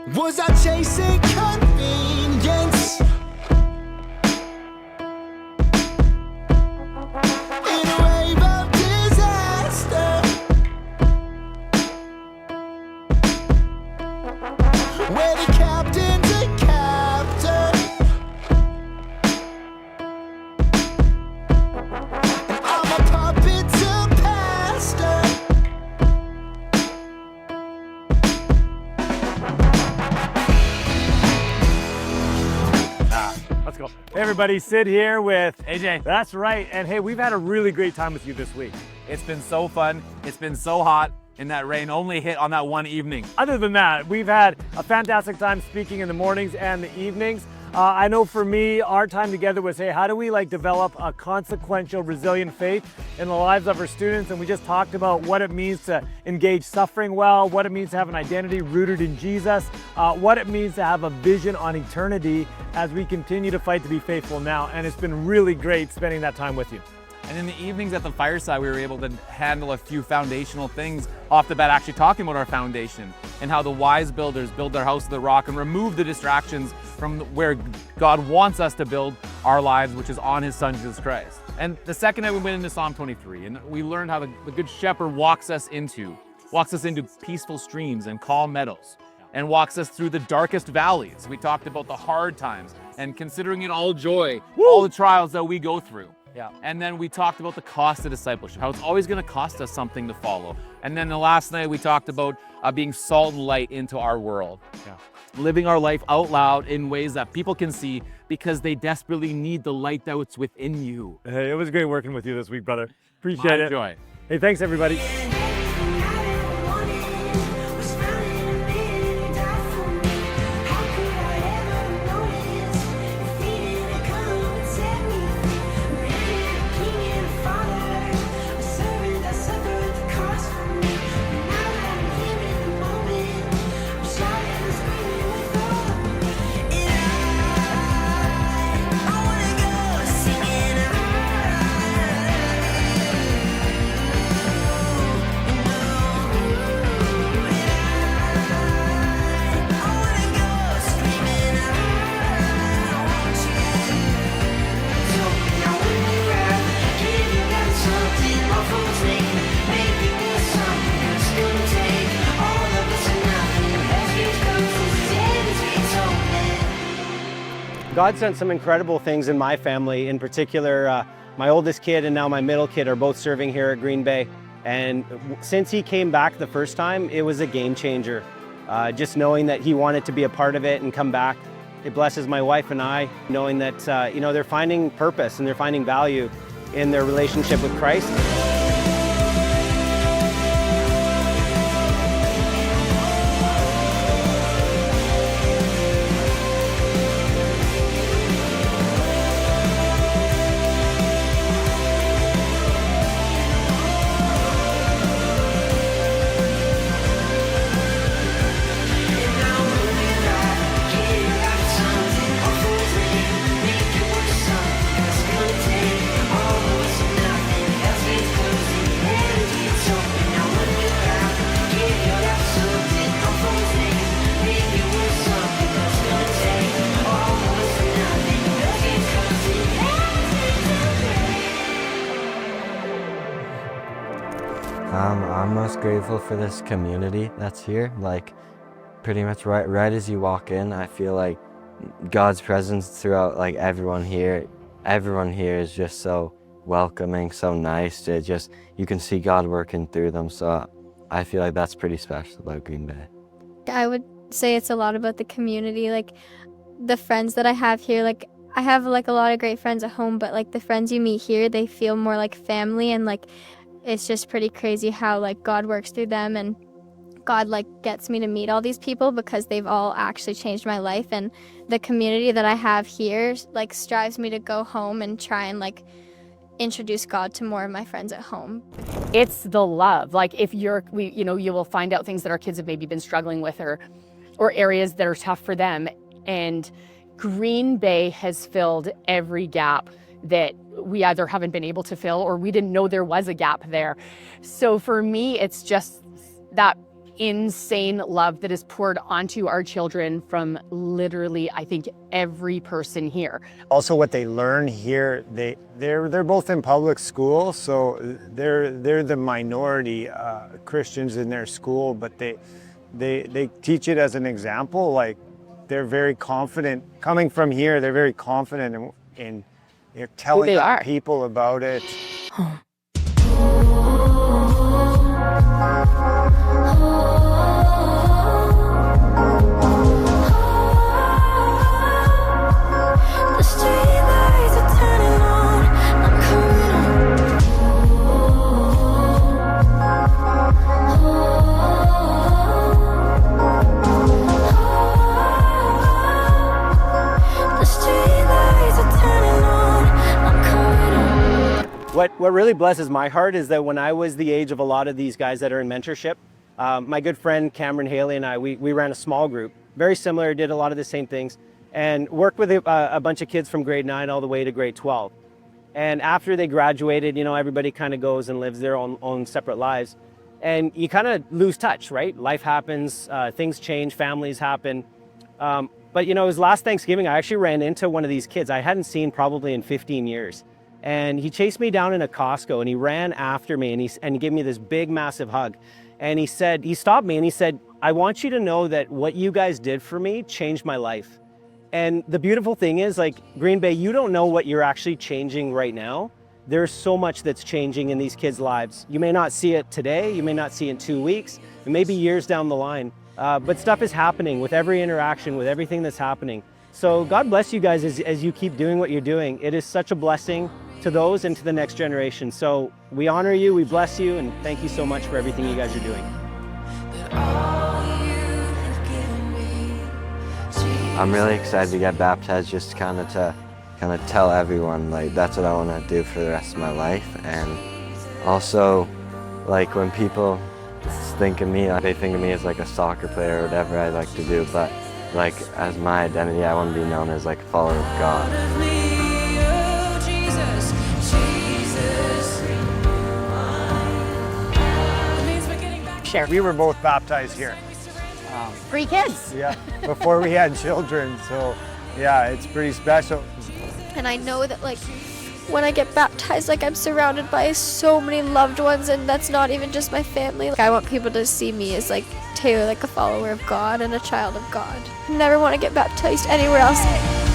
Was I chasing convenience? In a wave of disaster, where the captain's a captain, and I'm a puppet to pastor. Let's go. Hey everybody, Sid here with AJ. That's right. And hey, we've had a really great time with you this week. It's been so fun. It's been so hot, and that rain only hit on that one evening. Other than that, we've had a fantastic time speaking in the mornings and the evenings. I know for me, our time together was, hey, how do we develop a consequential, resilient faith in the lives of our students? And we just talked about what it means to engage suffering well, what it means to have an identity rooted in Jesus, what it means to have a vision on eternity as we continue to fight to be faithful now. And it's been really great spending that time with you. And in the evenings at the fireside, we were able to handle a few foundational things off the bat, actually talking about our foundation and how the wise builders build their house of the rock and remove the distractions from where God wants us to build our lives, which is on his son, Jesus Christ. And the second night we went into Psalm 23, and we learned how the good shepherd walks us into peaceful streams and calm meadows, and walks us through the darkest valleys. We talked about the hard times and considering it all joy, all the trials that we go through. Yeah. And then we talked about the cost of discipleship, how it's always going to cost us something to follow. And then the last night we talked about being salt and light into our world. Yeah. Living our life out loud in ways that people can see because they desperately need the light that's within you. Hey, it was great working with you this week, brother. Appreciate it. Joy. Hey, thanks everybody. God's done some incredible things in my family. In particular, my oldest kid and now my middle kid are both serving here at Green Bay. And since he came back the first time, it was a game changer. Just knowing that he wanted to be a part of it and come back. It blesses my wife and I, knowing that they're finding purpose and they're finding value in their relationship with Christ. I'm most grateful for this community that's here. Like, pretty much right as you walk in, I feel like God's presence throughout everyone here. Everyone here is just so welcoming, so nice. You can see God working through them. So I feel like that's pretty special about Green Bay. I would say it's a lot about the community, the friends that I have here. I have a lot of great friends at home, but the friends you meet here, they feel more like family, and it's just pretty crazy how God works through them, and God gets me to meet all these people because they've all actually changed my life. And the community that I have here strives me to go home and try and introduce God to more of my friends at home. It's the love. If you will find out things that our kids have maybe been struggling with or areas that are tough for them. And Green Bay has filled every gap that we either haven't been able to fill or we didn't know there was a gap there. So for me, it's just that insane love that is poured onto our children from literally, I think, every person here. Also, what they learn here, they're both in public school, so they're the minority Christians in their school, but they teach it as an example. Like, they're very confident coming from here. They're very confident in telling people about it. What really blesses my heart is that when I was the age of a lot of these guys that are in mentorship, my good friend Cameron Haley and I, we ran a small group, very similar, did a lot of the same things, and worked with a bunch of kids from grade 9 all the way to grade 12. And after they graduated, you know, everybody kind of goes and lives their own separate lives. And you kind of lose touch, right? Life happens, things change, families happen. But you know, it was last Thanksgiving, I actually ran into one of these kids I hadn't seen probably in 15 years. And he chased me down in a Costco and he ran after me and he gave me this big, massive hug. And he stopped me and he said, I want you to know that what you guys did for me changed my life. And the beautiful thing is, like, Green Bay, you don't know what you're actually changing right now. There's so much that's changing in these kids' lives. You may not see it today, you may not see it in 2 weeks, it may be years down the line, but stuff is happening with every interaction, with everything that's happening. So God bless you guys as you keep doing what you're doing. It is such a blessing to those and to the next generation. So we honor you, we bless you, and thank you so much for everything you guys are doing. I'm really excited to get baptized, just kind of tell everyone, like, that's what I want to do for the rest of my life. And also, like, when people think of me, they think of me as like a soccer player or whatever I like to do, but like, as my identity, I want to be known as like a follower of God. We were both baptized here. 3 kids. Yeah, before we had children, so yeah, it's pretty special. And I know that, like, when I get baptized, like, I'm surrounded by so many loved ones, and that's not even just my family. Like, I want people to see me as, like, Taylor, like a follower of God and a child of God. I never want to get baptized anywhere else.